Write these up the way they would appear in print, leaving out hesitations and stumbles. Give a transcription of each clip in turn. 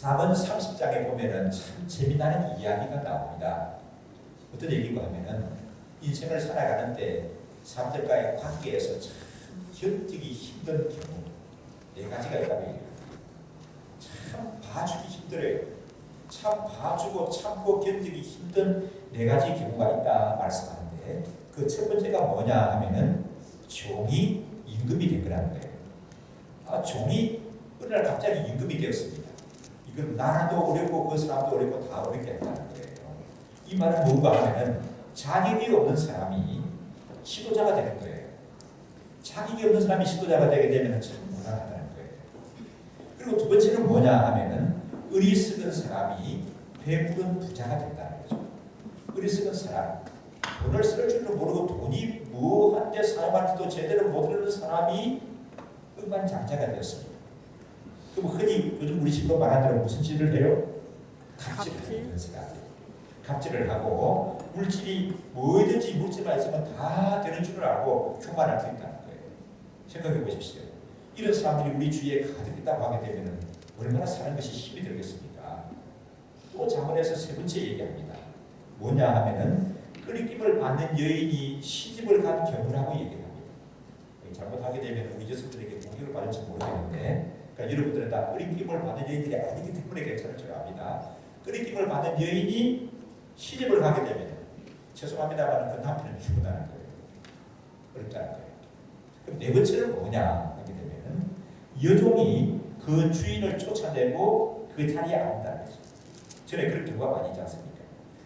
잠언 30장에 보면은 참 재미나는 이야기가 나옵니다. 어떤 얘기가 하면은 인생을 살아가는데 사람들과의 관계에서 참 견디기 힘든 경우 네 가지가 있다고 얘기해요. 참 봐주기 힘들어요. 참 봐주고 참고 견디기 힘든 네 가지 경우가 있다 말씀하는데 그 첫 번째가 뭐냐 하면은 종이 임금이 된 거라는 거예요. 종이 어느 날 갑자기 임금이 되었습니다. 이건 나라도 어렵고 그 사람도 어렵고 다 어렵게 했다는 거예요. 이 말은 뭔가 하면은 자격이 없는 사람이 지도자가 되는 거예요. 자격이 없는 사람이 지도자가 되게 되면 참 무난하다는 거예요. 그리고 두 번째는 뭐냐 하면은 어리석은 사람이 배부른 부자가 된다는 거죠. 어리석은 사람, 돈을 쓸 줄도 모르고 돈이 뭐한데 사용할지도 제대로 모르는 사람이 억만장자가 되었습니다. 그럼 흔히 요즘 우리 집도 말하는 대로 무슨 짓을 해요? 갑질을 하는 사람들. 갑질을 하고 물질이 뭐든지 물질만 있으면 다 되는 줄을 알고 교만할 수 있다는 거예요. 생각해 보십시오. 이런 사람들이 우리 주위에 가득 있다고 하게 되면 얼마나 사는 것이 힘이 들겠습니까? 또 잠언에서 세 번째 얘기합니다. 뭐냐 하면은 끓임을 받는 여인이 시집을 간 경우라고 얘기합니다. 잘못하게 되면 우리 여성들에게 공격을 받을지 모르겠는데 그러니까 여러분들은 다 끓임을 받는 여인들이 아니기 때문에 괜찮을 줄 압니다. 끓임을 받는 여인이 시집을 가게 되면 죄송합니다만 그 남편은 죽는다는 거예요. 어렵다는 거예요. 그럼 네 번째는 뭐냐 하게 되면 여종이 그 주인을 쫓아내고 그 자리에 앉는다는 거죠. 전에 그런 경우가 많이 있지 않습니까?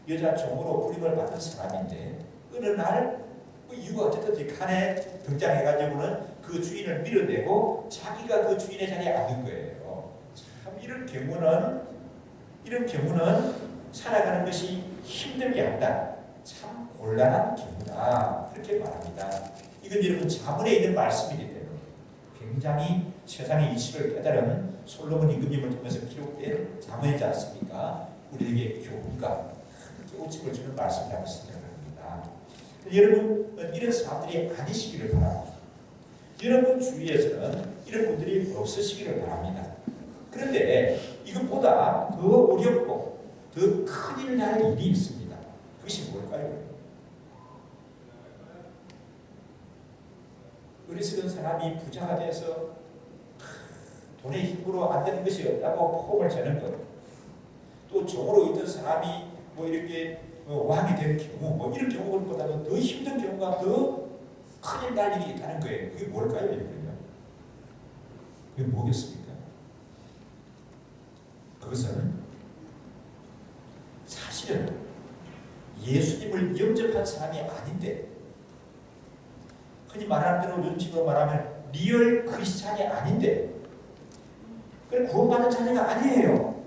여자 종으로 부림을 받은 사람인데 어느 날 이유가 어쨌든지 간에 등장해가지고는 그 주인을 밀어내고 자기가 그 주인의 자리에 앉는 거예요. 참 이런 경우는 살아가는 것이 힘들게 한다. 참 곤란한 경우다. 그렇게 말합니다. 이건 여러분 잠언에 있는 말씀이기 때문에 굉장히 세상의 이치를 깨달은 솔로몬 임금님을 통해서 기록된 잠언이지 않습니까? 우리에게 교훈과 깨우침을 주는 말씀이라고 생각합니다. 여러분 이런 사람들이 아니시기를 바랍니다. 여러분 주위에서는 이런 분들이 없으시기를 바랍니다. 그런데 이것보다 더 어렵고 더 큰일 날 일이 있습니다. 그것이 뭘까요? 어리석은 사람이 부자가 돼서 돈의 힘으로 안 되는 것이 없다고 폼을 재는 것, 또 종으로 있던 사람이 뭐 이렇게 왕이 된 경우, 뭐 이런 경우보다도 더 힘든 경우가 더 큰일 날 일이 있다는 거예요. 그게 뭘까요, 여러분요? 그게 뭐겠습니까? 그것은 사실은 예수님을 영접한 사람이 아닌데, 흔히 말하는 대로 요즘식으로 말하면 리얼 크리스찬이 아닌데, 그래 구원받은 자녀가 아니에요.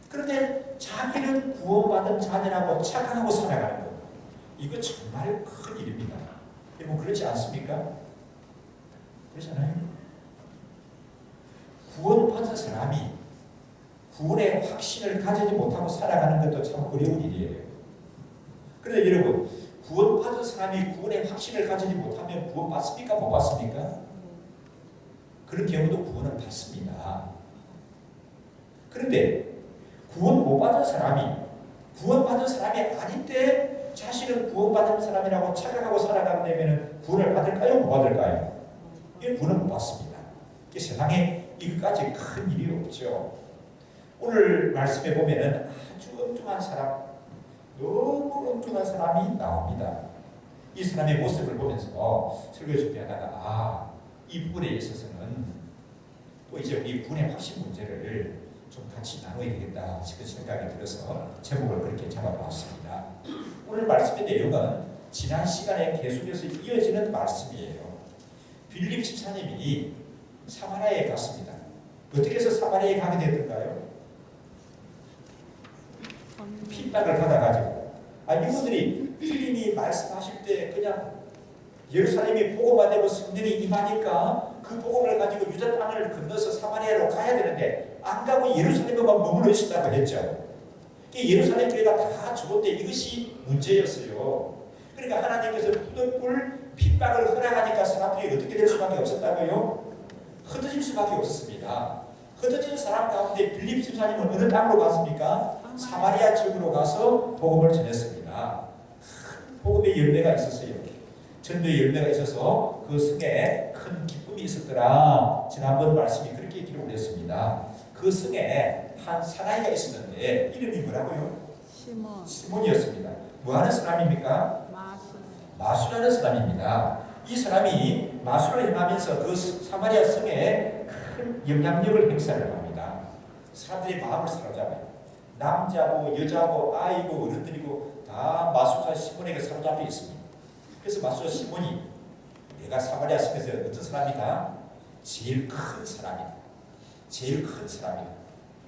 그런데 자기는 구원받은 자녀라고 착각하고 살아가는 것, 이거 정말 큰 일입니다. 여러분 그렇지 않습니까? 그렇잖아요. 구원받은 사람이 구원의 확신을 가지지 못하고 살아가는 것도 참 어려운 일이에요. 그런데 여러분 구원받은 사람이 구원의 확신을 가지지 못하면 구원받습니까? 못 받습니까? 그런 경우도 구원을 받습니다. 그런데 구원 못 받은 사람이 구원받은 사람이 아닌데 자신은 구원받은 사람이라고 착각하고 살아가게 되면 구원을 받을까요? 못 받을까요? 이 구원은 못 받습니다. 세상에 이것까지 큰 일이 없죠. 오늘 말씀에 보면은 아주 엉뚱한 사람, 너무 엉뚱한 사람이 나옵니다. 이 사람의 모습을 보면서 설교 준비하다가 이 부분에 있어서는 또 이제 우리 구원의 확신 문제를 좀 같이 나눠야 되겠다 싶은 생각이 들어서 제목을 그렇게 잡아봤습니다. 오늘 말씀의 내용은 지난 시간에 계속해서 이어지는 말씀이에요. 빌립 집사님이 사마리아에 갔습니다. 어떻게 해서 사마리아에 가게 됐던가요? 핍박을 받아가지고 이분들이 주님이 말씀하실 때 그냥 예루살렘이 복음화 되고 성령이 임하니까 그 복음을 가지고 유다 땅을 건너서 사마리아로 가야 되는데 안 가고 예루살렘에만 머물러 있었다고 했죠. 예루살렘 교회가 다 죽었대. 이것이 문제였어요. 그러니까 하나님께서 부득불 핍박을 허락하니까 사람들이 어떻게 될 수밖에 없었다고요? 흩어질 수밖에 없었습니다. 흩어진 사람 가운데 빌립 집사님은 어느 땅으로 갔습니까? 사마리아 지역으로 가서 복음을 전했습니다. 복음의 열매가 있었어요. 전도의 열매가 있어서 그 성에 큰 기쁨이 있었더라. 지난번 말씀이 그렇게 기록을 했습니다. 그 성에 한 사나이가 있었는데 이름이 뭐라고요? 시몬이었습니다. 뭐하는 사람입니까? 마술하는 사람입니다. 이 사람이 마술을 행하면서 그 사마리아 성에 큰 영향력을 행사를 합니다. 사람들의 마음을 사로잡아요. 남자고 여자고 아이고 어른들이고 다 마술사 시몬에게 사로잡혀 있습니다. 그래서 마술사 시몬이 내가 사마리아 성에서 어떤 사람이다? 제일 큰 사람이다. 제일 큰 사람이다.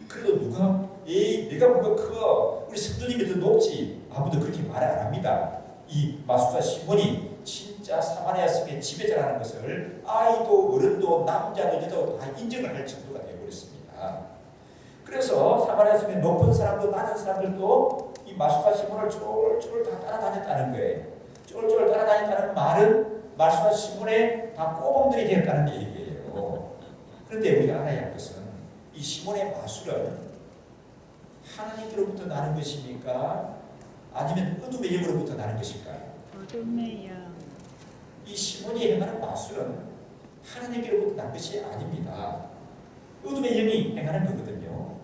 그래도 누가 내가 뭔가 커 우리 성도님이 더 높지 아무도 그렇게 말 안 합니다. 이 마술사 시몬이 진짜 사마리아 성의 지배자라는 것을 아이도 어른도 남자도 여자도 다 인정을 할 정도가 되어버렸습니다. 그래서 사마리아 성의 높은 사람도 낮은 사람들도 이 마술사 시몬을 쫄쫄 다 따라다녔다는 거예요. 쫄쫄 따라다녔다는 말은 마술사 시몬의 다 꼬범들이 되었다는 얘기예요. 그런데 우리가 알아야 할 것은 이 시몬의 마술은 하나님께로부터 나는 것입니까? 아니면 어둠의 영으로부터 나는 것일까요? 어둠의 영. 이 시몬이 행하는 마술은 하나님께로부터 난 것이 아닙니다. 어둠의 영이 행하는 거거든요.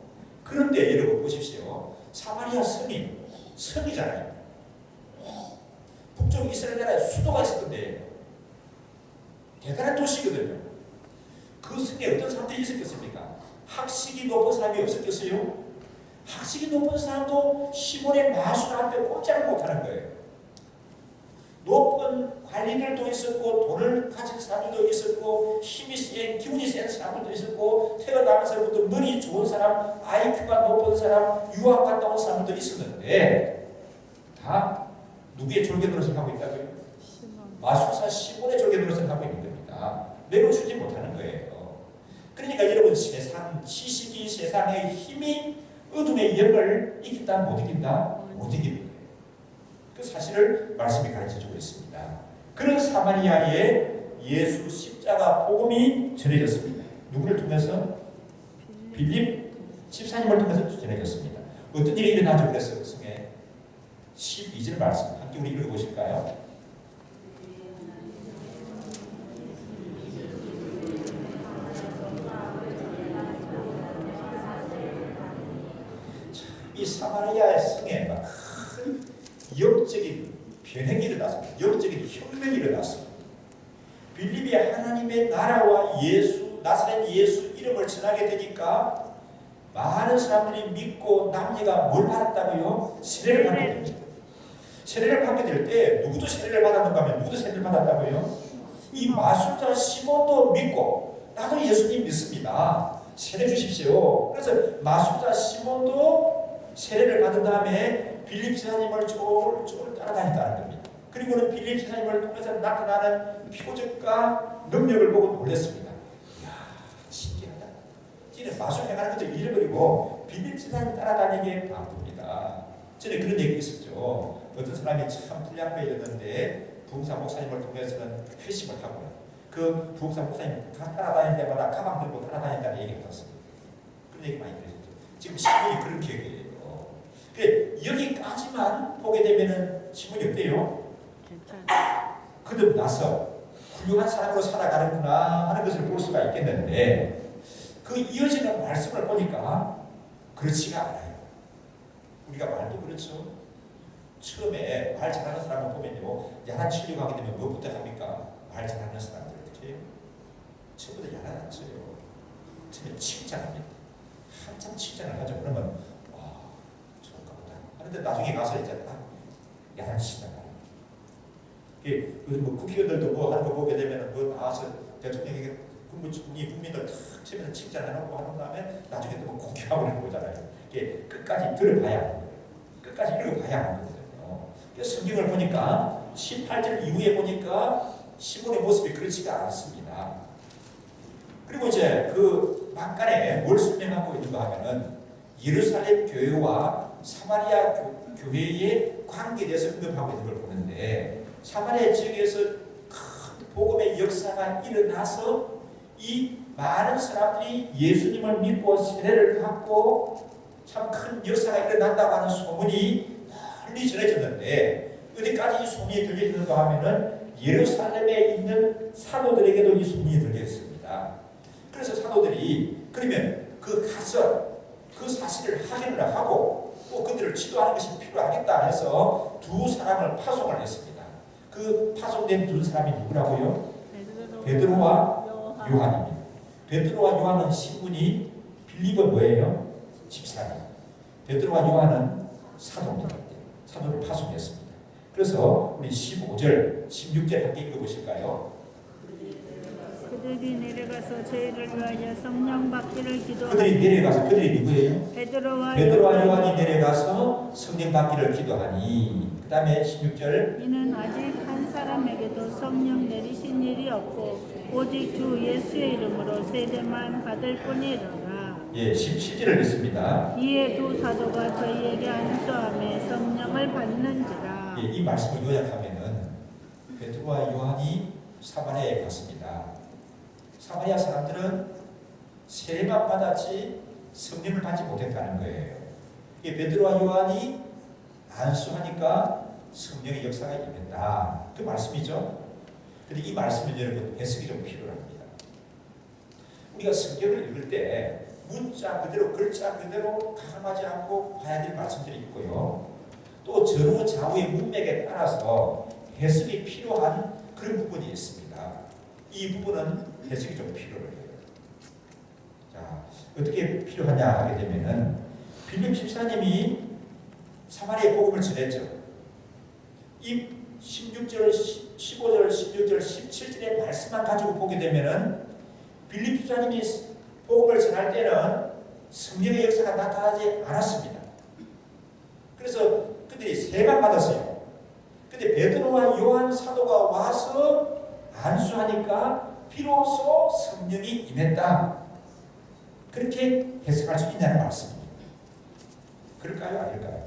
그런데 여러분 보십시오. 사마리아 성이잖아요. 북쪽 이스라엘 나라에 수도가 있었던데 대단한 도시거든요. 그 성에 어떤 사람들이 있었겠습니까? 학식이 높은 사람이 없었겠어요? 학식이 높은 사람도 시몬의 마술 앞에 꼼짝을 못하는 거예요. 높은 관리들도 있었고 돈을 가진 사람들도 있었고 힘이 센 기운이 센 사람들도 있었고 태어나면서부터 머리 좋은 사람 IQ가 높은 사람 유학 갔다 온 사람들도 있었는데 다 누구의 졸개 노릇을 하고 있다고요? 마술사 시몬의 졸개 노릇을 하고 있는 겁니다. 내려주지 못하는 거예요. 그러니까 여러분 시식이 세상의 힘이 어둠의 영을 이긴다 못 이긴다? 못 이기는 거예요. 그 사실을 말씀이 가르쳐주고 있습니다. 그런 사마리아에 예수 십자가 복음이 전해졌습니다. 누구를 통해서? 빌립 집사님을 통해서 전해졌습니다. 어떤 일이 일어나죠? 그래서 성에 12절 말씀 함께 우리 읽어보실까요? 이 사마리아 성에 큰 영적인 변혁이 일어났습니다. 영적인 혁명이 일어났습니다. 빌립이 하나님의 나라와 나사렛 예수 이름을 전하게 되니까 많은 사람들이 믿고 남녀가 뭘 받았다고요? 세례를 받게 됩니다. 세례를 받게 될 때 누구도 세례를 받았는가 하면 누구도 세례를 받았다고요? 이 마술자 시몬도 믿고 나도 예수님 믿습니다. 세례 주십시오. 그래서 마술자 시몬도 세례를 받은 다음에 빌립 지사님을 쫄쫄 따라다녔다는 겁니다. 그리고는 빌립 지사님을 통해서 나타나는 표적과 능력을 보고 놀랐습니다. 이야, 신기하다. 지금 마술 행하는 것도 잃어버리고 빌립 지사님 따라다니게 바쁩니다. 전에 그런 얘기 있었죠. 어떤 사람이 참 불량배였는데 부흥사 목사님을 통해서는 회심을 하고 그 부흥사 목사님 따라다닐 때마다 가방 들고 따라다닌다는 얘기가 있었습니다. 그런 얘기 많이 들으셨죠. 지금 시몬이 그런 계획이에요. 여기까지만 보게 되면은 시몬이 어때요? 거듭나서 훌륭한 사람으로 살아가는구나 하는 것을 볼 수가 있겠는데 그 이어지는 말씀을 보니까 그렇지가 않아요. 우리가 말도 그렇죠. 처음에 말 잘하는 사람을 보면요, 야단 치려고 하게 되면 무엇부터 합니까? 말 잘하는 사람들 어떻게 해요? 처음부터 야단 안 쳐요. 처음에 칭찬합니다. 한참 칭찬을 하죠. 그러면 그런데 나중에 가서 이제 야단 치신단 말이에요. 요즘 뭐 국회의원들도 뭐 하는 거 보게 되면 뭐 나와서 대통령에게 국민들 탁 치면서 칭찬해놓고 하는 다음에 나중에 또 뭐 공개하고 이런 거잖아요. 이게 끝까지 들어봐야 하는 거예요. 끝까지 읽어봐야 하는 거거든요. 그래서 성경을 보니까 18절 이후에 보니까 시몬의 모습이 그렇지가 않습니다. 그리고 이제 그 막간에 뭘 설명하고 있는가 하면은 예루살렘 교회와 사마리아 교회의 관계에 대해서 언급하고 있는 걸 보는데 사마리아 지역에서 큰 복음의 역사가 일어나서 이 많은 사람들이 예수님을 믿고 세례를 받고 참 큰 역사가 일어난다고 하는 소문이 널리 전해졌는데 어디까지 이 소문이 들려지는가 하면은 예루살렘에 있는 사도들에게도 이 소문이 들려졌습니다. 그래서 사도들이 그러면 그 가서 그 사실을 확인을 하고 또 그들을 지도하는 것이 필요하겠다 해서 두 사람을 파송을 했습니다. 그 파송된 두 사람이 누구라고요? 베드로와 요한입니다. 베드로와 요한은 신분이 빌립은 뭐예요? 집사님. 베드로와 요한은 사도입니다. 사도를 파송했습니다. 그래서 우리 15절, 16절 함께 읽어보실까요? 그들이 내려가서 저희를 위하여 성령 받기를 기도하니 그들이 내려가서 그들이 누구예요? 베드로와 요한이 내려가서 성령 받기를 기도하니 그 다음에 16절 이는 아직 한 사람에게도 성령 내리신 일이 없고 오직 주 예수의 이름으로 세례만 받을 뿐이로라. 예, 17절을 읽습니다. 이에 두 사도가 저희에게 안수함에 성령을 받는지라. 예, 이 말씀을 요약하면은 베드로와 요한이 사마리아에 갔습니다. 사마리아 사람들은 세례만 받았지 성령을 받지 못했다는 거예요. 이 베드로와 요한이 안수하니까 성령의 역사가 임했다. 그 말씀이죠. 그런데 이 말씀은 여러분 해석이 좀 필요합니다. 우리가 성경을 읽을 때 문자 그대로 글자 그대로 가감하지 않고 봐야 될 말씀들이 있고요. 또 전후 좌우의 문맥에 따라서 해석이 필요한 그런 부분이 있습니다. 이 부분은 해석이 좀 필요해요. 자, 어떻게 필요하냐 하게 되면은 빌립 집사님이 사마리아 복음을 전했죠. 이 16절, 15절, 16절, 17절의 말씀만 가지고 보게 되면은 빌립 집사님이 복음을 전할 때는 성령의 역사가 나타나지 않았습니다. 그래서 그들이 세례만 받았어요. 근데 베드로와 요한 사도가 와서 안수하니까 비로소 성령이 임했다. 그렇게 해석할 수 있냐는 말씀입니다. 그럴까요? 아닐까요?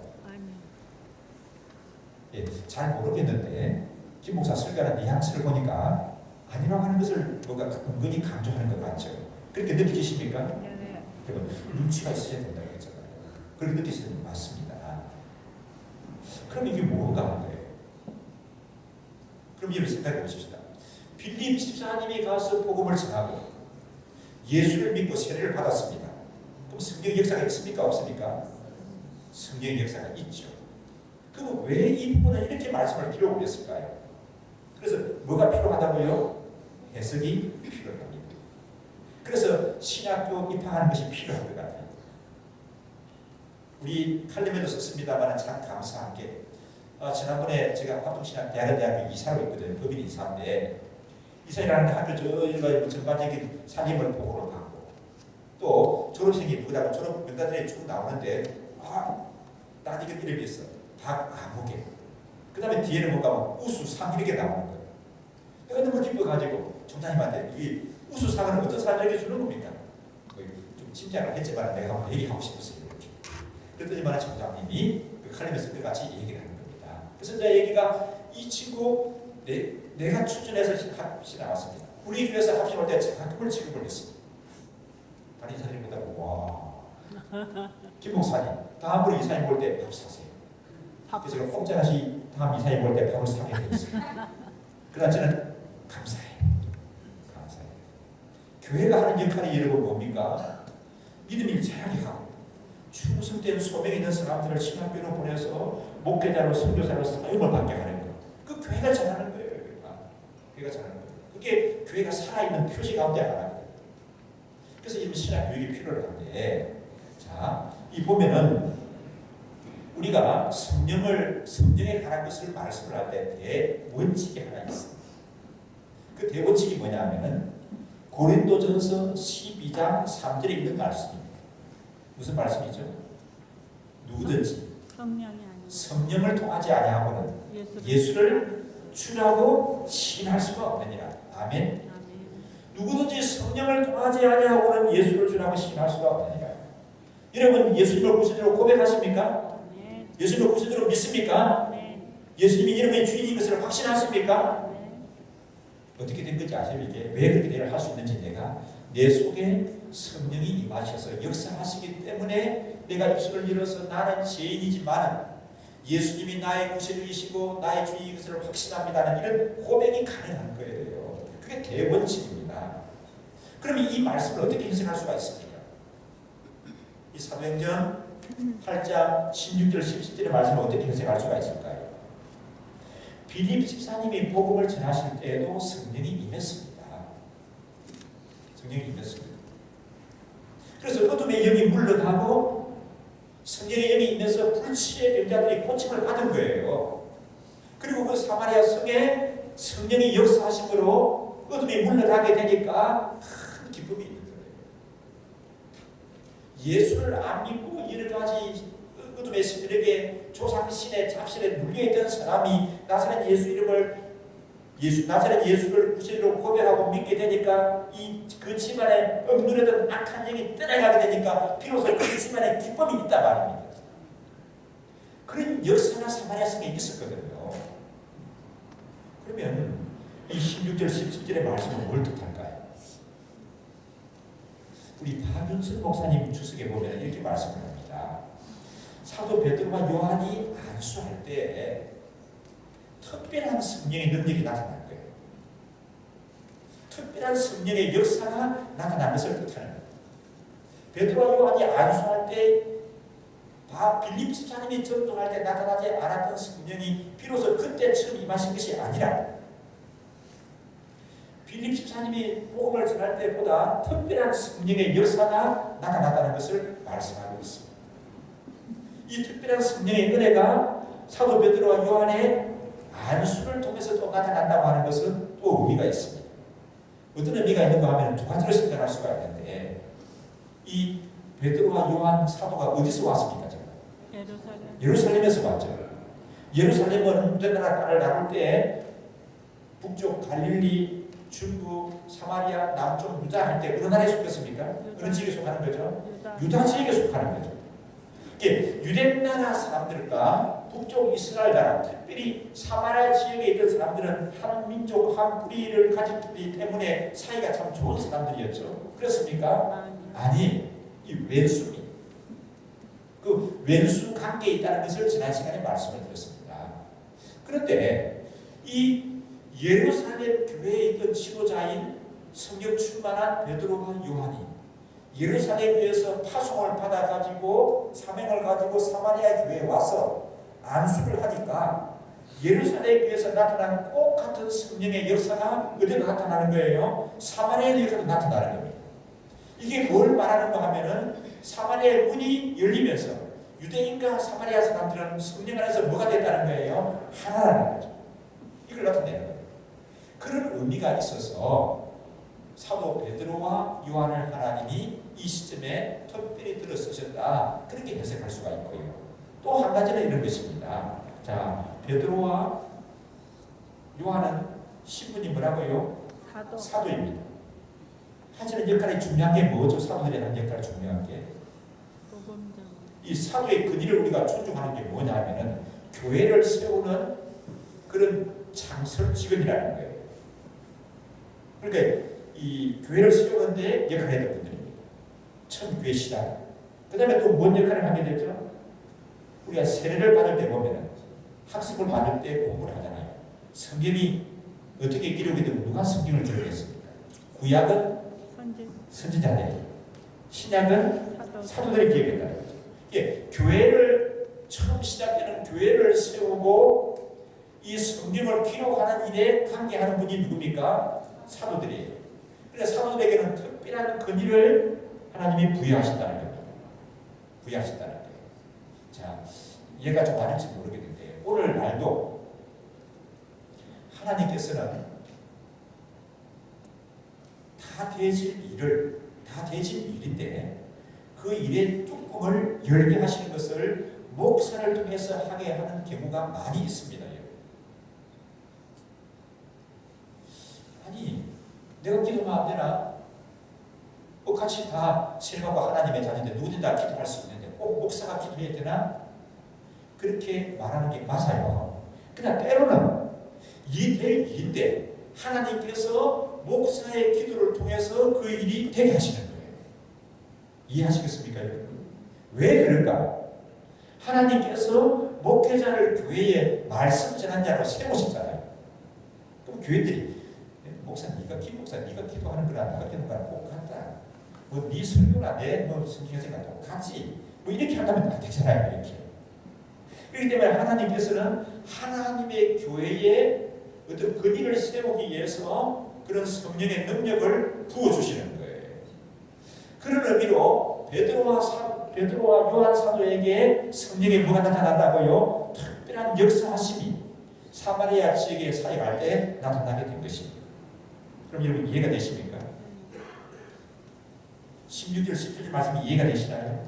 예, 잘 모르겠는데 김 목사 설교하는 뉘앙스를 보니까 아니라고 하는 것을 뭔가 은근히 강조하는 것 같죠. 그렇게 느끼십니까? 네. 여러분 눈치가 있어야 된다고 했잖아요. 그렇게 느끼시는 게 맞습니다. 그럼 이게 뭔가 하는 거예요? 그럼 여러분 생각해 보십시다. 빌립 집사님이 가서 복음을 전하고 예수를 믿고 세례를 받았습니다. 그럼 성령 역사가 있습니까? 없습니까? 성령 역사가 있죠. 그럼 왜 이 부분은 이렇게 말씀을 필요로 했을까요? 그래서 뭐가 필요하다고요? 해석이 필요합니다. 그래서 신학교 입학하는 것이 필요한 것 같아요. 우리 칼럼에도 썼습니다만 참 감사한 게 지난번에 제가 합동신학대학교 이사로 있거든요. 법인 이사인데 이사라는 학교 저희가 전반적인 살림을 보고를 받고 또 졸업생이 보다가 졸업 명단들이 쭉 나오는데 난 이건 이름이 있어. 박아무개. 그 다음에 뒤에는 뭔가 우수상 이렇게 나오는 거예요. 내가 너무 기뻐가지고 총장님한테 이 우수상은 어떤 사람에게 주는 겁니까? 좀 짐작을 했지만 내가 한번 얘기하고 싶었어요. 이렇게. 그랬더니만 총장님이 그 칼럼에서 끝같이 얘기를 하는 겁니다. 그래서 이제 얘기가 이 친구 내가 추천해서 합시 나왔습니다. 우리 교회에서 합시 올 때 장학금을 지급을 했습니다. 다른 이사님 보다고 와 김 목사님 다음으로 이사님 올 때 밥 사세요. 그래서 제가 꼼짝없이 다음 이사님 올 때 밥을 사게 되었습니다. 그러나 저는 감사해요. 교회가 하는 역할이 여러분 뭡니까? 믿음이 자라게 하고 충성된 소명이 있는 사람들을 신학교로 보내서 목회자로 선교사로 사용을 받게 하는 것. 그 교회가 잘하는 거예요. 교회가 잘하는 거예요. 그게 교회가 살아있는 표시 가운데 하나입니다. 그래서 이 신학 교육이 필요를 하는데 자, 이 보면은 우리가 성령에 관한 것을 말씀을 할 때 대원칙이 하나 있습니다. 그 대원칙이 뭐냐면은 고린도전서 12장 3절에 있는 말씀입니다. 무슨 말씀이죠? 누구든지 성령을 통하지 아니하고는 예수를 주라고 시인할 수가 없느니라. 아멘. 누구든지 성령을 통하지 아니하고는 예수를 주라고 시인할 수가 없느니라. 여러분 예수님을 구세주로 고백하십니까? 예수님을 구세주로 믿습니까? 예수님이 여러분의 주인인 것을 확신하십니까? 어떻게 된 건지 아세요? 이게 왜 그렇게 일을 할 수 있는지 내가 내 속에 성령이 임하셔서 역사하시기 때문에 내가 입술을 열어서 나는 죄인이지만 예수님이 나의 구세주이시고 나의 주인 것을 확신합니다는 이런 고백이 가능한 거예요. 그게 대원칙입니다. 그러면 이 말씀을 어떻게 해석할 수가 있습니까? 이 사도행전 8장 16절 17절의 말씀을 어떻게 해석할 수가 있을까요? 빌립 집사님이 복음을 전하실 때에도 성령이 임했습니다. 성령이 임했습니다. 그래서 어둠의 영이 물러가고 성령의 영이 임해서 불치의 병자들이 고침을 받은 거예요. 그리고 그 사마리아 성에 성령이 역사하심으로 어둠이 물러가게 되니까 큰 기쁨이 있는 거예요. 예수를 안 믿고 여러 가지 어둠의 신들에게 조상신의 잡신에 눌려있던 사람이 나사렛 예수를 구세주로 고백하고 믿게 되니까 그 집안에 억누르던 악한 영이 떠나가게 되니까 비로소 그 집안에 기쁨이 있단 말입니다. 그런 역사가 사마리아 성에 있었거든요. 그러면 이 16절 17절의 말씀은 뭘 뜻할까요? 우리 박윤순 목사님 주석에 보면 이렇게 말씀을 합니다. 사도 베드로와 요한이 안수할 때 특별한 성령의 능력이 나타난 거예요. 특별한 성령의 역사가 나타난 것을 뜻하는 거예요. 베드로와 요한이 안수할 때 빌립 집사님이 전도할 때 나타나지 않았던 성령이 비로소 그때 처음 임하신 것이 아니라 빌립 집사님이 복음을 전할 때보다 특별한 성령의 역사가 나타났다는 것을 말씀하고 있습니다. 이 특별한 성령의 은혜가 사도 베드로와 요한의 안수를 통해서 또 나타난다고 하는 것은 또 의미가 있습니다. 어떤 의미가 있는가 하면 두 가지로 생각할 수가 있는데 이 베드로와 요한 사도가 어디서 왔습니까? 예루살렘에서 왔죠. 예루살렘은 유대나라를 나눌 때 북쪽 갈릴리, 중부, 사마리아, 남쪽 유다 할 때 어느 나라에 속했습니까? 어느 지역에 속하는 거죠? 유다 지역에 속하는 거죠. 유대나라 사람들과 북쪽 이스라엘 나라, 특별히 사마리아 지역에 있던 사람들은 한 민족, 한 뿌리를 가졌기 때문에 사이가 참 좋은 사람들이었죠. 그렇습니까? 아니, 이 왼수입니다. 그 왼수 관계에 있다는 것을 지난 시간에 말씀을 드렸습니다. 그런데 이 예루살렘 교회에 있던 지도자인 성령 충만한 베드로와 요한이 예루살렘 교회에서 파송을 받아가지고 사명을 가지고 사마리아 교회에 와서 안수를 하니까 예루살렘 교회에서 나타난 똑같은 성령의 역사가 어디로 나타나는 거예요? 사마리아 역사도 나타나는 겁니다. 이게 뭘 말하는가 하면은 사마리아의 문이 열리면서 유대인과 사마리아 사람들은 성령 안에서 뭐가 됐다는 거예요? 하나라는 거죠. 이걸 나타내는 거예요. 그런 의미가 있어서 사도 베드로와 요한을 하나님이 이 시점에 특별히 들어 쓰셨다. 그렇게 해석할 수가 있고요. 또 한 가지는 이런 것입니다. 자, 베드로와 요한은 신분이 뭐라고요? 사도입니다. 하시는 역할이 중요한 게 뭐죠? 사도들이 하는 역할이 중요한 게 이 사도의 근위를 우리가 존중하는 게 뭐냐 하면은 교회를 세우는 그런 창설 직원이라는 거예요. 그러니까 이 교회를 세우는데 역할을 했던 분들입니다. 처음 교회 시작. 그 다음에 또 뭔 역할을 하게 되죠? 우리가 세례를 받을 때 보면은 학습을 받을 때 공부를 하잖아요. 성경이 어떻게 기록이 되고 누가 성경을 기록했습니까? 구약은 선지자들이, 신약은 사도들이 기록했다는 거죠. 교회를 처음 시작되는 교회를 세우고 이 성경을 기록하는 일에 관계하는 분이 누굽니까? 사도들이에요. 그래서 사도들에게는 특별한 권위를 하나님이 부여하신다는 겁니다. 부여하신다는 거예요. 자, 이해가 좀 많을지 모르겠는데 오늘 날도 하나님께서는 다 되실 일인데 그 일의 뚜껑을 열게 하시는 것을 목사를 통해서 하게 하는 경우가 많이 있습니다. 아니, 내가 기도만 안 되나? 같이 다 세례받고 하나님의 자녀인데 누구든 다 기도할 수 있는데 꼭 목사가 기도해야 되나? 그렇게 말하는 게 맞아요. 그러나 때로는 이 될 일인데 하나님께서 목사의 기도를 통해서 그 일이 되게 하시는 거예요. 이해하시겠습니까? 왜 그럴까? 하나님께서 목회자를 교회에 말씀 전한 자로 세우셨잖아요. 그럼 교회들이 목사 네가 기도하는 거랑 내가 기도하는 거랑 똑같다. 뭐 네 설교나 내 성경 생각 똑같지. 뭐 이렇게 한다면 안 되잖아요. 이렇게. 그렇기 때문에 하나님께서는 하나님의 교회에 어떤 근위를 세우기 위해서 그런 성령의 능력을 부어주시는 거예요. 그런 의미로 베드로와 요한 사도에게 성령의 뭐가 나타난다고요? 특별한 역사하심이 사마리아 지역에 사역할 때 나타나게 된 것입니다. 그럼 여러분 이해가 되십니까? 16절, 17절 말씀이 이해가 되시나요?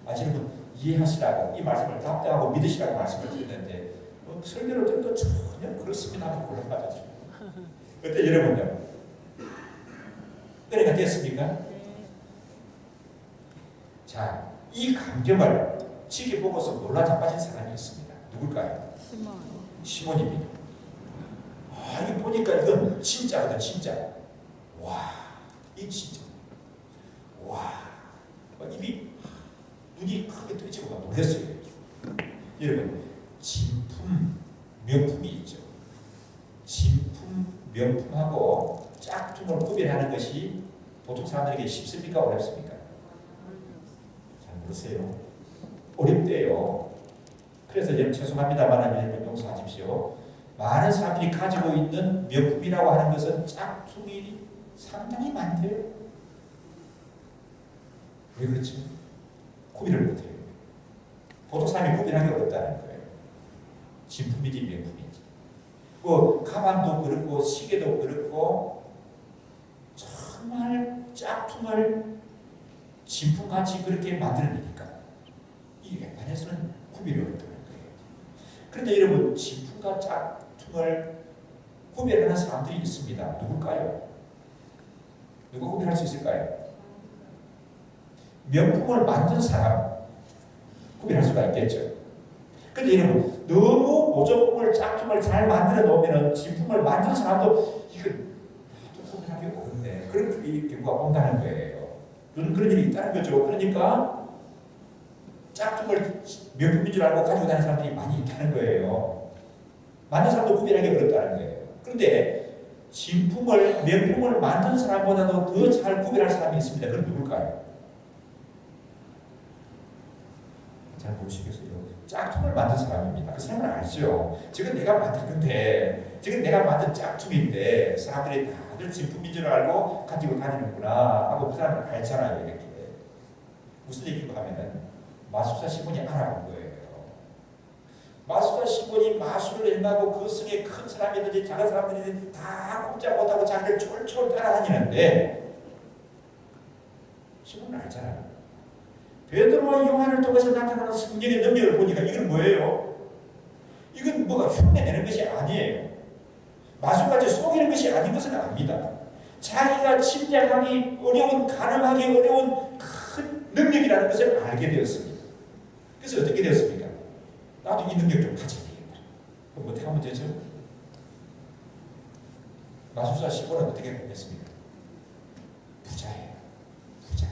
여러분 이해하시라고 이 말씀을 답답하고 믿으시라고 말씀을 드렸는데 설교를 들어도 전혀 그렇습니다 하고 곤란하죠. 어때 여러분요? 은혜가 됐습니까? 자, 이 감정을 지켜보고서 놀라 자빠진 사람이 있습니다. 누굴까요? 시몬입니다. 이거 보니까 이건 진짜거든, 진짜. 와, 이 진짜. 와, 입이 눈이 크게 뜨지고 놀랐어요. 여러분, 진품, 명품이 있죠. 진품, 명품하고 짝퉁을 구별하는 것이 보통 사람들에게 쉽습니까? 어렵습니까? 잘 모르세요. 어렵대요. 그래서 여러분 죄송합니다만 여러분 용서하십시오. 많은 사람들이 가지고 있는 명품이라고 하는 것은 짝퉁이 상당히 많대요. 왜 그렇지? 구별을 못해요. 보통 사람이 구별하기 어렵다는 거예요. 진품이지 명품이지. 뭐 가방도 그렇고 시계도 그렇고 정말 짝퉁을 진품같이 그렇게 만들어내니까 이 웬만해서는 구별이 어렵다는 거예요. 그런데 여러분 진품과 짝퉁을 구별하는 사람들이 있습니다. 누굴까요? 누가 구별할 수 있을까요? 명품을 만든 사람 구별할 수가 있겠죠. 그런데 여러분 너무 모조품을 짝퉁을 잘 만들어 놓으면 진품을 만든 사람도 이거 구별하기 어렵네. 그런 경우가 온다는 거예요. 그런 일이 있다는 거죠. 그러니까 짝퉁을 명품인 줄 알고 가지고 다니는 사람들이 많이 있다는 거예요. 만든 사람도 구별하기 어렵다는 거예요. 그런데 진품을 명품을 만든 사람보다도 더 잘 구별할 사람이 있습니다. 그럼 누굴까요? 잘 모르시겠어요. 짝퉁을 만든 사람입니다. 그 사람은 알죠. 지금 내가 만든 건데, 지금 내가 만든 짝퉁인데 사람들이 다들 진품인 줄 알고 가지고 다니는구나 하고 그 사람은 알잖아요. 이렇게. 무슨 얘기인가 하면은 마술사 시몬이 알아본 거예요. 마술사 시몬이 마술을 행하고 그 성에 큰 사람이든지 작은 사람들이 다 꼼짝 못하고 자기를 쫄쫄 따라다니는데 시몬은 알잖아요. 베드로와 요한을 통해서 나타나는 성령의 능력을 보니까 이건 뭐예요? 이건 뭐가 흉내내는 것이 아니에요. 마술같이 속이는 것이 아닌 것은 압니다. 자기가 침략하기 어려운, 가늠하기 어려운 큰 능력이라는 것을 알게 되었습니다. 그래서 어떻게 되었습니까? 나도 이 능력 좀 가져야 되겠다. 그럼 어떻게 하면 되죠? 마술사 시몬은 어떻게 했습니까? 부자예요. 부자.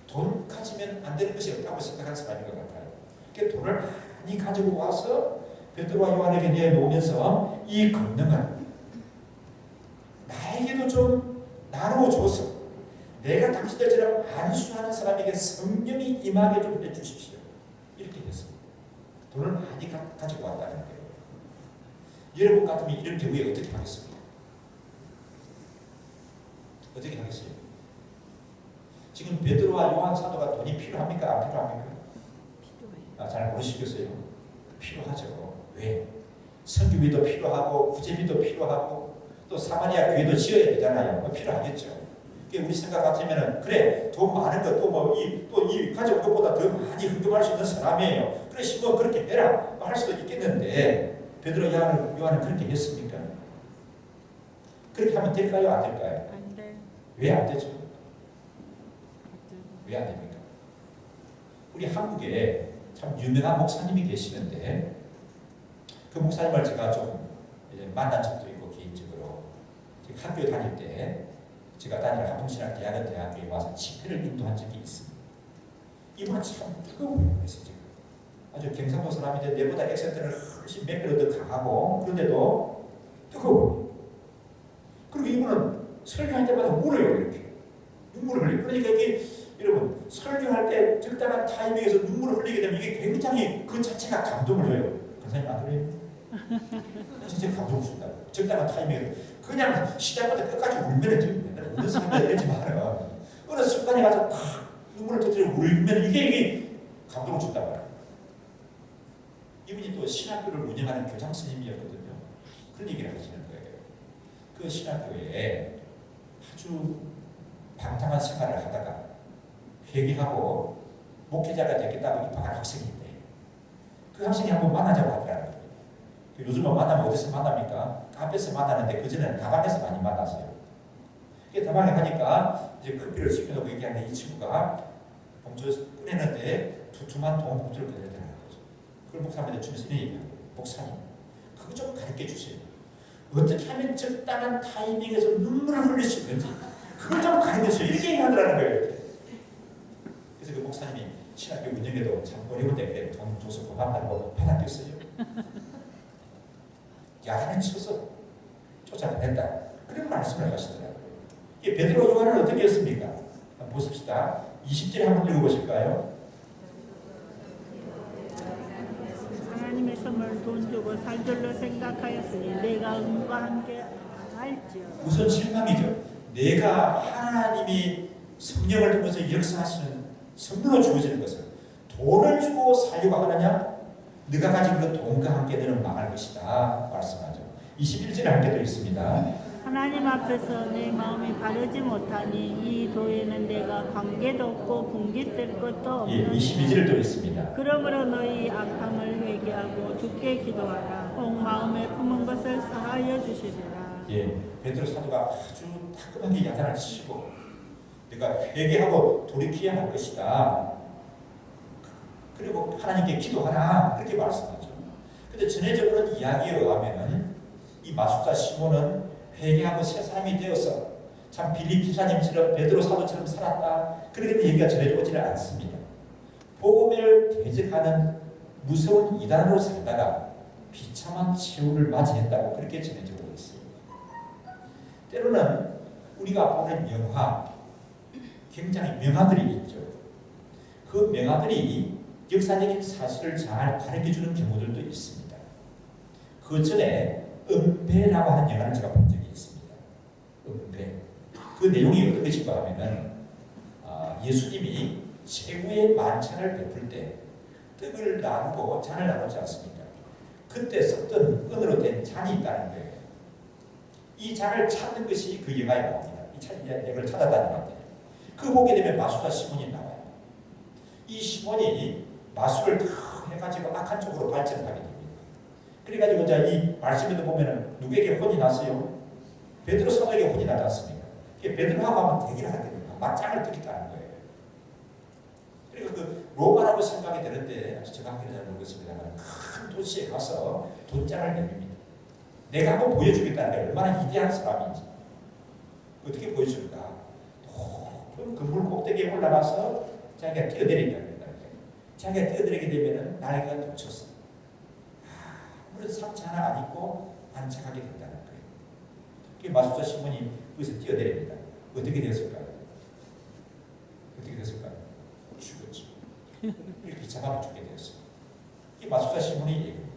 돈 가지면 안 되는 것이 없다고 생각하는 사람인 것 같아요. 그러니까 돈을 많이 가지고 와서 베드로와 요한에게 내놓으면서 이 권능을 나에게도 좀 나누어 줘서 내가 당신들처럼 안수하는 사람에게 성령이 임하게 좀 해주십시오. 이렇게 했습니다. 돈을 많이 가지고 왔다는 거예요. 여러분 같으면 이런 경우에 어떻게 하겠습니까? 어떻게 하겠어요? 지금 베드로와 요한 사도가 돈이 필요합니까? 안 필요합니까? 필요해요. 잘 모르시겠어요? 필요하죠. 왜? 선교비도 필요하고 구제비도 필요하고 또 사마리아 교회도 지어야 되잖아요. 필요하겠죠. 우리 생각 같으면은 그래 돈 많은 것 또 이 가져온 것보다 더 많이 헌금할 수 있는 사람이에요. 그래 시몬 그렇게 해라 할 수도 있겠는데 베드로 요한은 그렇게 했습니까? 그렇게 하면 될까요? 안 될까요? 안 돼. 왜 안 되죠? 왜 안 됩니까? 우리 한국에 참 유명한 목사님이 계시는데 그 목사님을 제가 좀 만난 적도 있고 개인적으로 학교 다닐 때 제가 다니는 한풍신학대학원 대학교에 와서 집회를 인도한 적이 있습니다. 이분은 참 뜨거운 메시지가 아주 경상도 사람인데 내보다 액센트는 훨씬 몇 배로 더 강하고 그런데도 뜨거워요. 그리고 이분은 설교할 때마다 울어요. 이렇게 눈물을 흘려요. 그러니까 이게 여러분 설교할 때 적당한 타이밍에서 눈물을 흘리게 되면 이게 굉장히 그 자체가 감동을 줘요. 선생님 안 그래요? 진짜 감동을 준다. 적당한 타이밍에 그냥 시작부터 끝까지 울면 우는 사람들 이러지만은 어느 순간에 가서 팍 눈물을 터뜨리고 울면 이게 감동을 준단 말이에요. 이분이 또 신학교를 운영하는 교장 스님이었거든요. 그런 얘기를 하시는 거예요. 그 신학교에 아주 방탕한 생활을 하다가 회개하고 목회자가 되겠다고 입학한 학생이 있대요. 그 학생이 한번 만나자고 하더라고요. 요즘은 만나면 어디서 만납니까? 카페에서 만나는데 그전에는 다방에서 많이 만났어요. 다방에 가니까 이제 커피를 시켜놓고 얘기하는데 이 친구가 봉투 꺼내는데 두툼한 봉투를 꺼내더라고요. 그걸 목사님한테 주면서 이런 얘기하고 목사님 그거 좀 가르쳐 주세요. 어떻게 하면 적당한 타이밍에서 눈물을 흘릴 수 있는지 그걸 좀 가르쳐 주세요. 이렇게 얘기하더라는 거예요. 그래서 그 목사님이 신학교 운영에도 참 어려운데 그래 돈 줘서 고맙다고 받아줬어요. 야단을 쳐서 쫓아낸다. 그런 말씀을 하시더라고요. 이게 베드로 요한은 어떻게 했습니까? 한번 보십시다. 20절에 한번 읽어보실까요? 하나님의 선물 돈 주고 살들로 생각하였으니 내가 응과 함께 알지요. 우선 실망이죠. 내가 하나님이 성령을 통해서 역사하시는 선물로 주어지는 것을 돈을 주고 살려고 하느냐? 네가 가진 그 돈과 함께 너는 망할 것이다 말씀하죠. 21절에 함께 또 있습니다. 하나님 앞에서 내 마음이 바르지 못하니 이 도에는 내가 관계도 없고 분깃될 것도 없는 22절 또 있습니다. 그러므로 너희 악함을 회개하고 주께 기도하라. 온 마음에 품은 것을 사하여 주시리라. 베드로 사도가 아주 따끔하게 야단을 치고 내가 회개하고 돌이켜야 할 것이다. 그리고 하나님께 기도하라 그렇게 말씀하죠. 그런데 전해적으로는 이야기에 의하면 이 마술사 시몬은 회개하고 새 사람이 되어서 참 빌립 기사님처럼 베드로 사도처럼 살았다 그렇게 얘기가 전해져 오지는 않습니다. 복음을 대적하는 무서운 이단으로 살다가 비참한 최후를 맞이했다고 그렇게 전해져 오고 있습니다. 때로는 우리가 보는 영화 굉장히 명화들이 있죠. 그 명화들이 역사적인 사실을 잘 가르쳐주는 경우들도 있습니다. 그 전에 은배라고 하는 영화를 제가 본 적이 있습니다. 은배. 그 내용이 어떤 것인가 하면은 예수님이 최후의 만찬을 베풀 때 떡을 나누고 잔을 나누지 않습니까? 그때 썼던 은으로 된 잔이 있다는 거예요. 이 잔을 찾는 것이 그 영화에 나옵니다. 이걸 찾아다니는데 그 보게 되면 마술사 시몬이 나와요. 이 시몬이 마술을 다 해가지고 악한 쪽으로 발전하게 됩니다. 그래가지고 이제 이 말씀에도 보면은 누구에게 혼이 났어요? 베드로 사도에게 혼이 나지 않습니까? 베드로하고 한번 대기를 하게 됩니다. 맞짱을 뜨겠다는 거예요. 그리고 그 로마라고 생각이 되는데 정확히는 잘 모르겠습니다만 큰 도시에 가서 돈장을 내밉니다. 내가 한번 보여주겠다는 게 얼마나 위대한 사람인지. 어떻게 보여줄까? 높은 건물 꼭대기에 올라가서 자기가 뛰어내린다는 거예요. 자기가 뛰어내리게 되면 날개가 덮쳤어. 아무런 상처 하나 안 입고 안착하게 된다는 거예요. 그 마술사 시몬이 거기서 뛰어내립니다. 어떻게 되었을까요? 어떻게 됐을까요? 죽었죠. 이렇게 비참하게 죽게 되었어요. 이 마술사 시몬이 얘기합니다.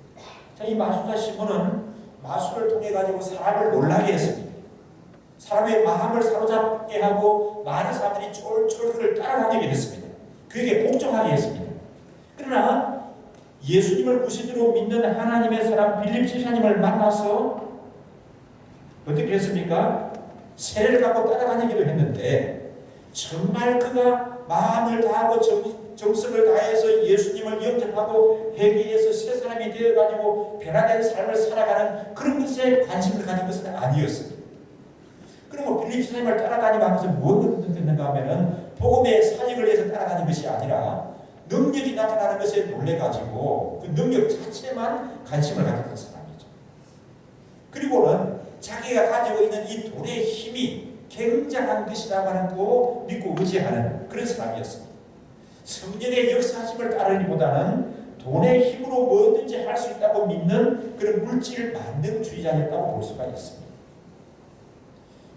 자, 이 마술사 시몬은 마술을 통해 가지고 사람을 놀라게 했습니다. 사람의 마음을 사로잡게 하고 많은 사람들이 쫄쫄 그를 따라다니게 했습니다. 그에게 복종하게 했습니다. 그러나 예수님을 구세주로 믿는 하나님의 사람 빌립 지사님을 만나서 어떻게 했습니까? 세례를 갖고 따라다니기도 했는데 정말 그가 마음을 다하고 정성을 다해서 예수님을 영접하고 회개해서 새 사람이 되어가지고 변화된 삶을 살아가는 그런 것에 관심을 가진 것은 아니었습니다. 그리고 빌립 지사님을 따라다니면서 무엇을 느꼈는가 하면은 복음의 사역을 위해서 따라가는 것이 아니라 능력이 나타나는 것에 놀래가지고 그 능력 자체만 관심을 가졌던 사람이죠. 그리고는 자기 자기가 가지고 있는 이 돈의 힘이 굉장한 것이라고 믿고 의지하는 그런 사람이었습니다. 성령의 역사심을 따르기보다는 돈의 힘으로 뭐든지 할 수 있다고 믿는 그런 물질 만능주의자였다고 볼 수가 있습니다.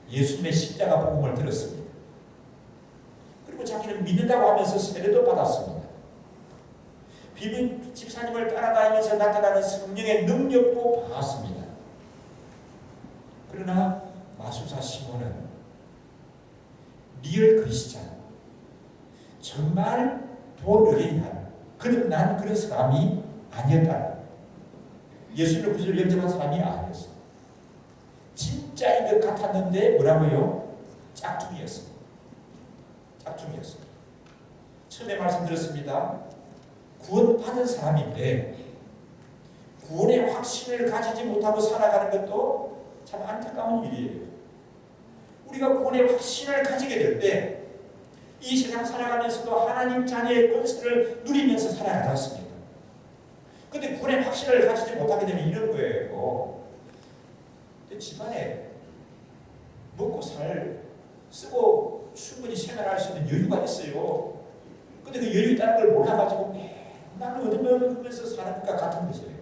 예수님의 십자가 복음을 들었습니다. 그리고 자기는 믿는다고 하면서 세례도 받았습니다. 비빈 집사님을 따라다니면서 나타나는 성령의 능력도 봤습니다. 그러나 마술사 시몬은 리얼 크리스찬, 정말 돈 의뢰한 거듭난 그런 사람이 아니었다. 예수님을 구주로 영접한 사람이 아니었어. 진짜인 것 같았는데 뭐라고요? 짝퉁이었습니다. 짝퉁이었습니다. 처음에 말씀드렸습니다. 구원받은 사람인데 구원의 확신을 가지지 못하고 살아가는 것도 참 안타까운 일이에요. 우리가 구원의 확신을 가지게 될 때 이 세상 살아가면서도 하나님 자녀의 권세를 누리면서 살아가지 않습니까? 그런데 구원의 확신을 가지지 못하게 되면 이런 거예요. 집안에 먹고 쓰고 충분히 생활할 수 있는 여유가 있어요. 근데 그 여유 있다는 걸 몰라가지고 맨날 얻으면서 사는 것과 같은 것이에요.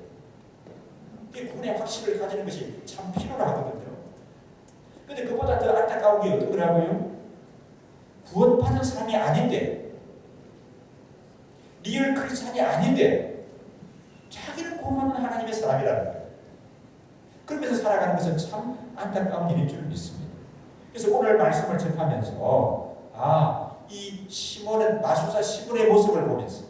이 구원의 확신을 가지는 것이 참 필요하거든요. 근데 그보다 더 안타까운 게 어떤 거라고요? 구원받은 사람이 아닌데, 리얼 크리스찬이 아닌데 자기를 구원하는 하나님의 사람이라는 거예요. 그러면서 살아가는 것은 참 안타까운 일인 줄 믿습니다. 그래서 오늘 말씀을 접하면서 이 시몬은 마술사 시몬의 모습을 보면서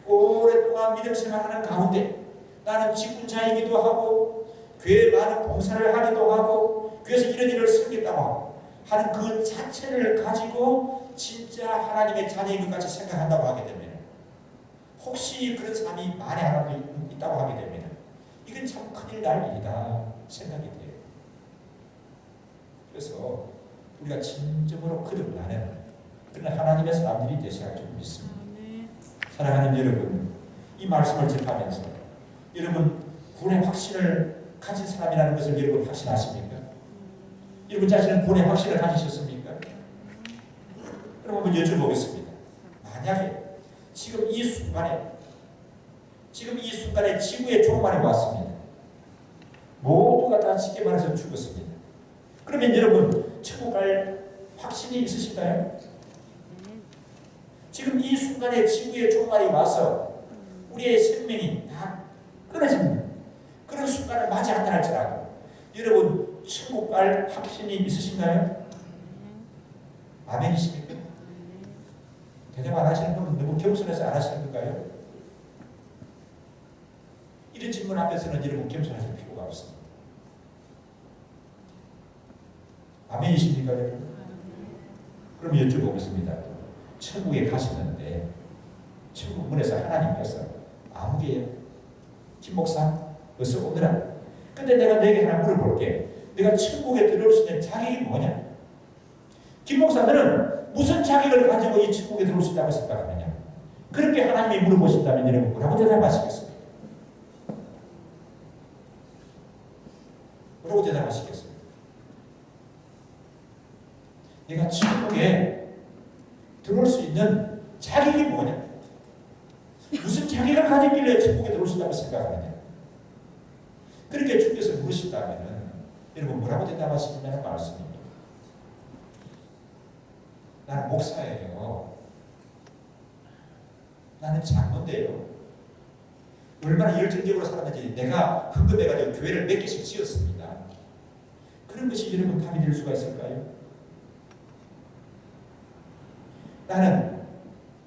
오랫동안 믿음 생활하는 가운데 나는 직분자이기도 하고 교회에 많은 봉사를 하기도 하고 교회에서 이런 일을 섬겼다고 하고 하는 그 자체를 가지고 진짜 하나님의 자녀인 것 같이 생각한다고 하게 되면 혹시 그런 사람이 만에 하나 있다고 하게 되면 이건 참 큰일 날 일이다 생각이 돼요. 그래서 우리가 진정으로 거듭나는 그런 하나님의 사람들이 되셔야 할 줄 믿습니다. 사랑하는 여러분, 이 말씀을 접하면서 여러분 구원의 확신을 가진 사람이라는 것을 여러분 확신하십니까? 여러분 자신은 구원의 확신을 가지셨습니까? 그럼 한번 여쭤보겠습니다. 만약에 지금 이 순간에 지구의 종말이 왔습니다. 모두가 다 쉽게 말해서 죽었습니다. 그러면 여러분 천국 갈 확신이 있으신가요? 지금 이 순간에 지구의 종말이 와서 우리의 생명이 다 끊어집니다. 그런 순간을 맞이한다 할지라도 여러분 천국 갈 확신이 있으신가요? 아멘이십니까? 대답 안 하시는 분은 너무 겸손해서 안 하시는 건가요? 이런 질문 앞에서는 여러분 겸손하실 필요가 없습니다. 아멘이십니까 여러분? 그럼 여쭤보겠습니다. 천국에 가시는데 천국 문에서 하나님께서 아무개요? 김 목사 어서 오너라. 근데 내가 너에게 하나 물어볼게. 내가 천국에 들어올 수 있는 자격이 뭐냐? 김 목사 너는 무슨 자격을 가지고 이 천국에 들어올 수 있다고 생각하느냐? 그렇게 하나님이 물어보신다면 여러분 뭐라고 대답하시겠습니까? 뭐라고 대답하시겠습니까? 내가 천국에 들어올 수 있는 자격이 뭐냐? 무슨 자격을 가지길래 천국에 들어올 수 있다고 생각하느냐? 그렇게 주께서 물으신다면 여러분 뭐라고 대답하시느냐는 말씀입니다. 나는 목사예요. 나는 장로인데요. 얼마나 열정적으로 살았는지 내가 헌금해가지고 교회를 몇 개씩 지었습니다. 그런 것이 여러분 답이 될 수가 있을까요? 나는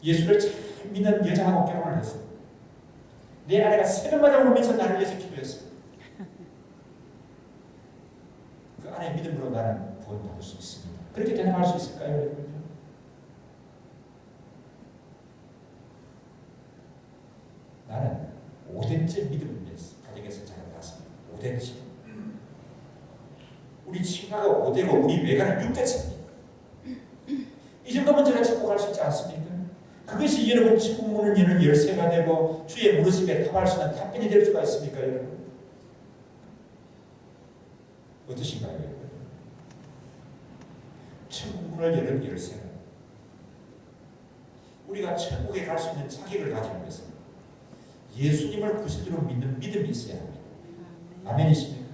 예수를 잘 믿는 여자하고 결혼을 했어요. 내 아내가 새벽마다 울면서 나를 위해서 기도했어요. 그 아내의 믿음으로 나는 구원받을 수 있습니다. 그렇게 대답할 수 있을까요? 여러분? 나는 5대째 믿음을 가정에서 자라났습니다. 5대째. 우리 친가가 5대고 우리 외가는 6대째입니다. 이 정도면 제가 천국 갈 수 있지 않습니까? 그것이 여러분 천국 문을 여는 열쇠가 되고 주의 무릇임에 탑할 수 있는 탑변이 될 수가 있습니까 여러분? 어떠신가요, 여러분? 천국 문을 여는 열쇠는 우리가 천국에 갈 수 있는 자격을 가지는 것은 예수님을 구세주로 믿는 믿음이 있어야 합니다. 아멘이십니까?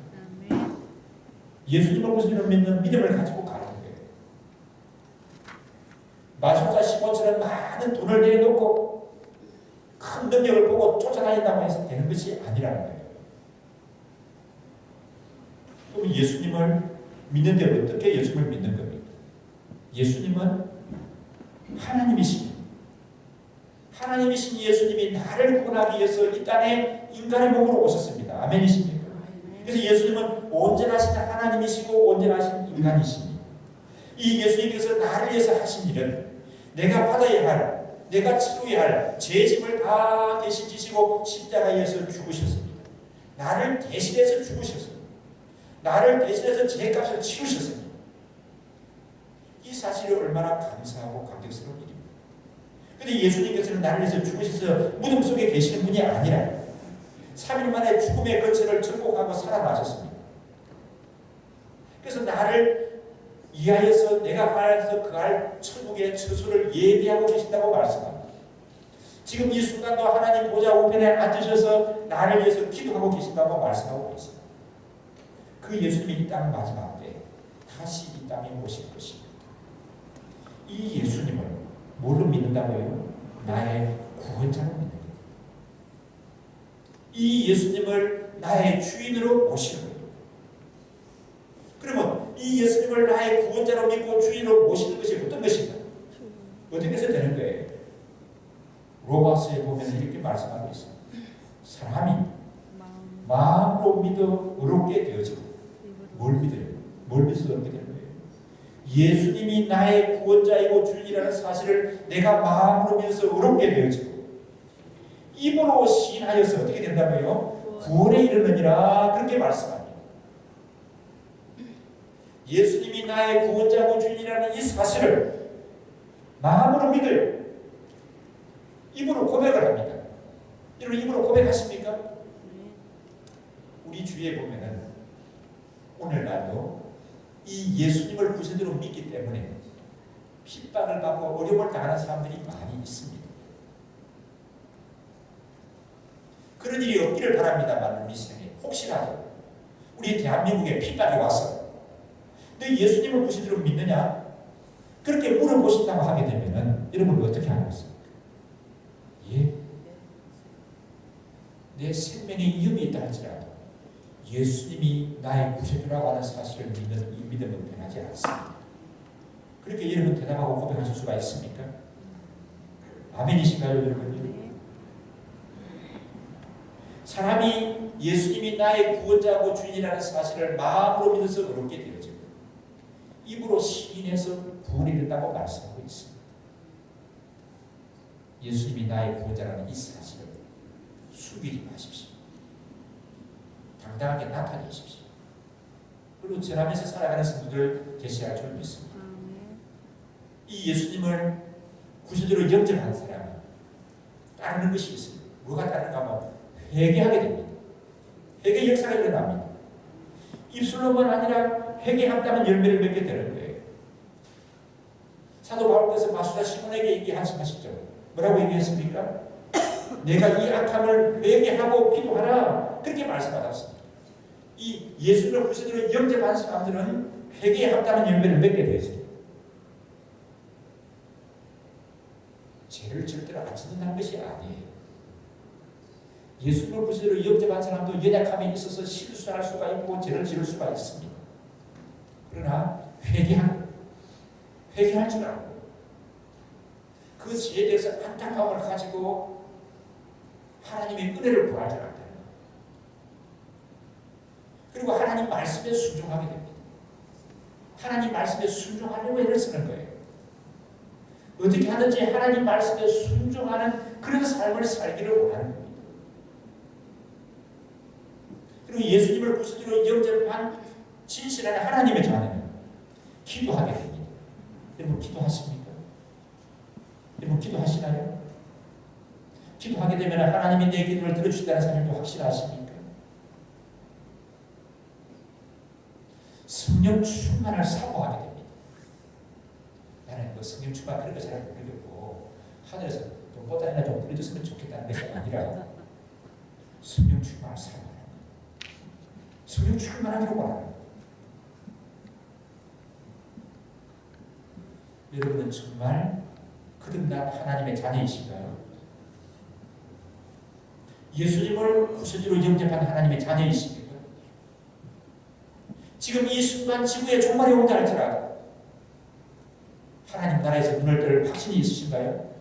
예수님을 구세주로 믿는 믿음을 가지고 가는 거예요. 마술사 시몬처럼 많은 돈을 내놓고 큰 능력을 보고 쫓아다닌다고 해서 되는 것이 아니라는 거예요. 그럼 예수님을 믿는데 어떻게 예수님을 믿는 겁니까? 예수님은 하나님이십니다. 하나님이신 예수님이 나를 구원하기 위해서 이 땅에 인간의 몸으로 오셨습니다. 아멘이십니까? 그래서 예수님은 온전하신 하나님이시고 온전하신 인간이십니다. 이 예수님께서 나를 위해서 하신 일은 내가 받아야 할, 내가 치러야 할 죄짐을 다 대신 지시고 십자가에서 죽으셨습니다. 나를 대신해서 죽으셨습니다. 나를 대신해서 죄값을 치우셨습니다. 이 사실이 얼마나 감사하고 감격스러운 일입니다. 그런데 예수님께서는 나를 위해서 죽으셔서 무덤 속에 계시는 분이 아니라 3일 만에 죽음의 거처를 정복하고 살아나셨습니다. 그래서 나를 위하여서 내가 가서 그할 천국의 처소를 예비하고 계신다고 말씀합니다. 지금 이 순간도 하나님 보좌 우편에 앉으셔서 나를 위해서 기도하고 계신다고 말씀하고 있습니다. 그 예수님이 이 땅 마지막 때 다시 이 땅에 오실 것입니다. 이 예수님을 뭘로 믿는다고요? 나의 구원자로 믿는 거예요. 이 예수님을 나의 주인으로 모시는 거예요. 그러면 이 예수님을 나의 구원자로 믿고 주인으로 모시는 것이 어떤 것인가? 어떻게 해서 되는 거예요? 로마서에 보면 이렇게 말씀하고 있습니다. 사람이 마음으로 믿어 의롭게 되어지고 뭘 믿어요? 뭘 믿어서 의롭게 되는 거예요? 예수님이 나의 구원자이고 주인이라는 사실을 내가 마음으로 믿어서 의롭게 되어지고 입으로 시인하여서 어떻게 된다고요? 구원에 이르느니라 그렇게 말씀합니다. 예수님이 나의 구원자고 주인이라는 이 사실을 마음으로 믿어요. 입으로 고백을 합니다. 여러분 입으로 고백하십니까? 우리 주위에 보면은 오늘날도 이 예수님을 구세주로 믿기 때문에 핍박을 받고 어려움을 당하는 사람들이 많이 있습니다. 그런 일이 없기를 바랍니다만 우리 생에 혹시라도 우리 대한민국에 핍박이 왔어. 너 예수님을 구세주로 믿느냐? 그렇게 물어보신다고 하게 되면은 여러분 어떻게 하겠습니까? 예? 내 생명에 위험이 있다 할지라도 예수님이 나의 구세주라고 하는 사실을 믿는 이 믿음은 변하지 않습니다. 그렇게 여러분 대답하고 고백하실 수가 있습니까? 아멘이신가요, 여러분? 사람이 예수님이 나의 구원자고 주인이라는 사실을 마음으로 믿어서 의롭게 되어지고 입으로 시인해서 구원이 된다고 말씀하고 있습니다. 예수님이 나의 구원자라는 이 사실을 숨기지 마십시오. 당당하게 나타내십시오. 그리고 전하면서 살아가는 성도들 계시할 줄 믿습니다. 이 예수님을 구세주로 영접한 사람이 따르는 것이 있습니다. 뭐가 따르는가 하면 회개하게 됩니다. 회개 역사가 일어납니다. 입술로만 아니라 회개한다면 열매를 맺게 되는 거예요. 사도 바울께서 마술사 시몬에게 얘기하시죠. 뭐라고 얘기했습니까? 내가 이 악함을 회개하고 기도하라 그렇게 말씀하셨습니다. 이 예수를 구세주로 영접한 사람들은 회개한다는 열매를 맺게 되었습니다. 죄를 절대로 안 짓는다는 것이 아니에요. 예수를 구세주로 영접한 사람도 연약함이 있어서 실수할 수가 있고 죄를 지을 수가 있습니다. 그러나 회개할 줄 알고 그 죄에 대해서 안타까움을 가지고 하나님의 은혜를 구할 줄 알아요. 그리고 하나님 말씀에 순종하게 됩니다. 하나님 말씀에 순종하려고 애를 쓰는 거예요. 어떻게 하든지 하나님 말씀에 순종하는 그런 삶을 살기를 원하는 겁니다. 그리고 예수님을 구세주로 영접한 진실한 하나님의 자녀는 기도하게 됩니다. 여러분 기도하십니까? 여러분 기도하시나요? 기도하게 되면 하나님이 내 기도를 들어주신다는 사실도 확실하십니까? 성령 충만을 사모하게 됩니다. 나는 그 성령 충만 그런 거 잘 모르겠고 하늘에서 돈보다나 좀 뿌려줬으면 좋겠다는 것이 아니라 성령 충만을 사모하는 거예요. 성령 충만하기로 말하는 거예요. 여러분은 정말 거듭난 하나님의 자녀이신가요? 예수님을 구세주로 영접한 하나님의 자녀이십니까? 지금 이 순간 지구에 종말이 온다 할지라도 하나님 나라에서 눈을 뜰 확신이 있으신가요?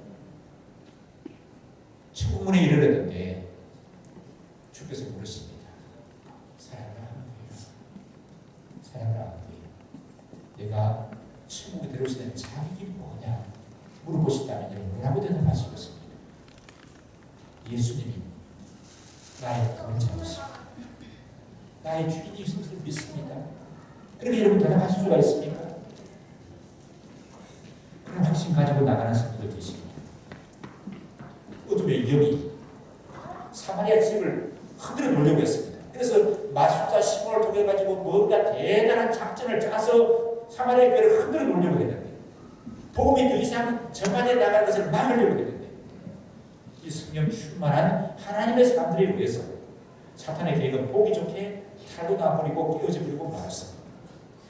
천국문에 이르렀는데 주께서 물으십니다. 사랑을 하는데요. 사랑을 하는데요. 내가 천국에 들어올 수 있는 자격이 뭐냐 물어보신다면 뭐라고 대답하시겠습니까? 예수님이 나의 구원자이시고 나의 주인이신 것을 믿습니다. 그렇게 여러분 대답하실 수가 있습니까? 그런 확신 가지고 나가는 성도들 계십니다. 어둠의 영이 사마리아 지역을 흔들어 놓으려고 했습니다. 그래서 마술사 시몬을 통해 가지고 뭔가 대단한 작전을 짜서 사마리아 교회를 흔들어 놓으려고 했는데 복음이 더 이상 저만에 나가는 것을 막으려고 했는데 이 성령 충만한 하나님의 사람들을 위해서 사탄의 계획은 보기 좋게 탈로 나버리고 깨어져 버리고 말았습니다.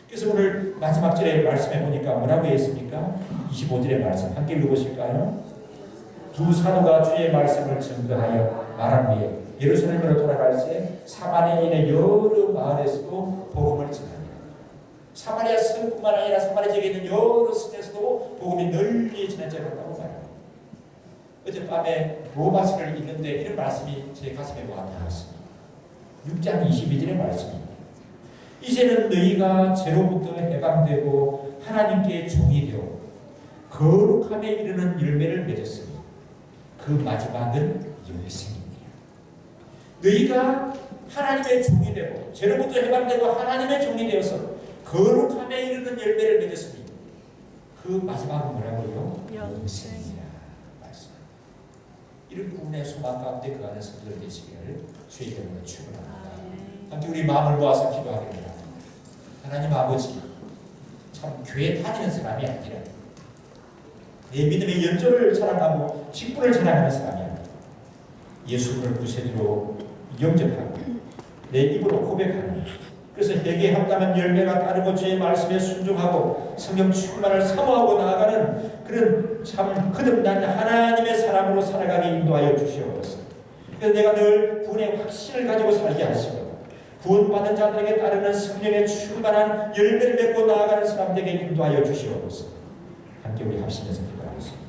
그래서 오늘 마지막 절에 말씀해 보니까 뭐라고 했습니까? 25절의 말씀 함께 읽어보실까요? 두 사도가 주의 말씀을 증거하여 말한 후에 예루살렘으로 돌아갈 때 사마리아인의 여러 마을에서도 복음을 전합니다. 사마리아 성뿐만 아니라 사마리아 지역에 있는 여러 성에서도 복음이 널리 전해졌다고 말합니다. 어젯밤에 로마서를 읽는데 이런 말씀이 제 가슴에 와닿았습니다. 6장 22절의 말씀입니다. 이제는 너희가 죄로부터 해방되고 하나님께 종이 되어 거룩함에 이르는 열매를 맺었으니 그 마지막은 영생입니다. 너희가 하나님의 종이 되고 죄로부터 해방되고 하나님의 종이 되어서 거룩함에 이르는 열매를 맺었으니 그 마지막은 뭐라고요? 영생이라 말씀합니다. 이런 구원의 소망 가운데 그 안에 성도들 되시기를 주의 이름으로 축원합니다. 함께 우리 마음을 모아서 기도하겠습니다. 하나님 아버지, 참 교회 다니는 사람이 아니라 내 믿음의 연조를 자랑하고 직분을 자랑하는 사람이 아니라 예수를 구세주로 영접하고 내 입으로 고백하는, 그래서 회개한다면 열매가 따르고 주의 말씀에 순종하고 성령 충만을 사모하고 나아가는 그런 참 거듭난 하나님의 사람으로 살아가게 인도하여 주시옵소서. 그래서 내가 늘 구원의 확신을 가지고 살게 하시고 구원받은 자들에게 따르는 성령의 충만한 열매를 맺고 나아가는 사람들에게 인도하여 주시옵소서. 함께 우리 합심해서 기도하겠습니다.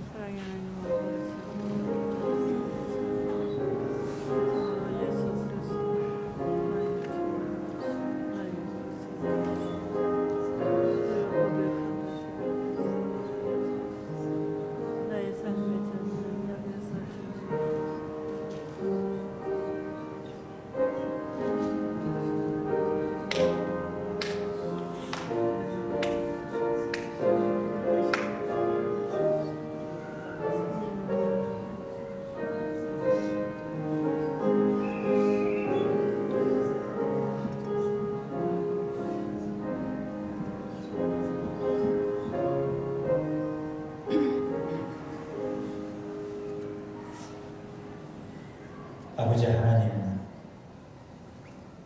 아버지 하나님,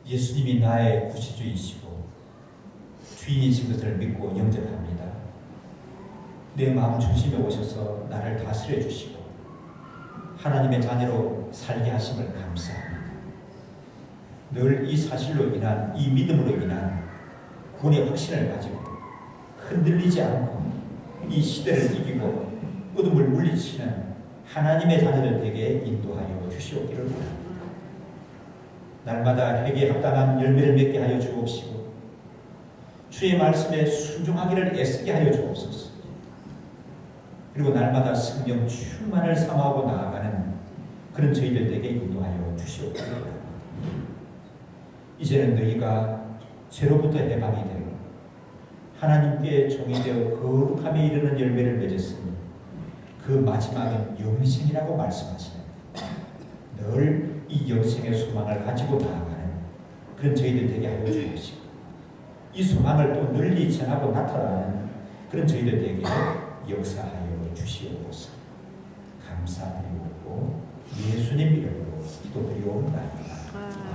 예수님이 나의 구시주이시고 주인이신 것을 믿고 영접합니다. 내 마음 중심에 오셔서 나를 다스려 주시고 하나님의 자녀로 살게 하심을 감사합니다. 늘 이 사실로 인한, 이 믿음으로 인한 구원의 확신을 가지고 흔들리지 않고 이 시대를 이기고 어둠을 물리치는 하나님의 자녀들 되게 인도하여 주시옵기를 바랍니다. 날마다 회개에 합당한 열매를 맺게 하여 주옵시고 주의 말씀에 순종하기를 애쓰게 하여 주옵소서. 그리고 날마다 성령 충만을 삼아오고 나아가는 그런 저희들 되게 인도하여 주시옵기를 바랍니다. 이제는 너희가 죄로부터 해방이 되고 하나님께 종이 되어 거룩함에 이르는 열매를 맺었으니 그 마지막은 영생이라고 말씀하시는, 늘 이 영생의 소망을 가지고 나아가는 그런 저희들 되게 하여 주옵시고 이 소망을 또 널리 전하고 나타나는 그런 저희들에게 역사하여 주시옵소서. 감사드리고 예수님 이름으로 기도드리옵나이다.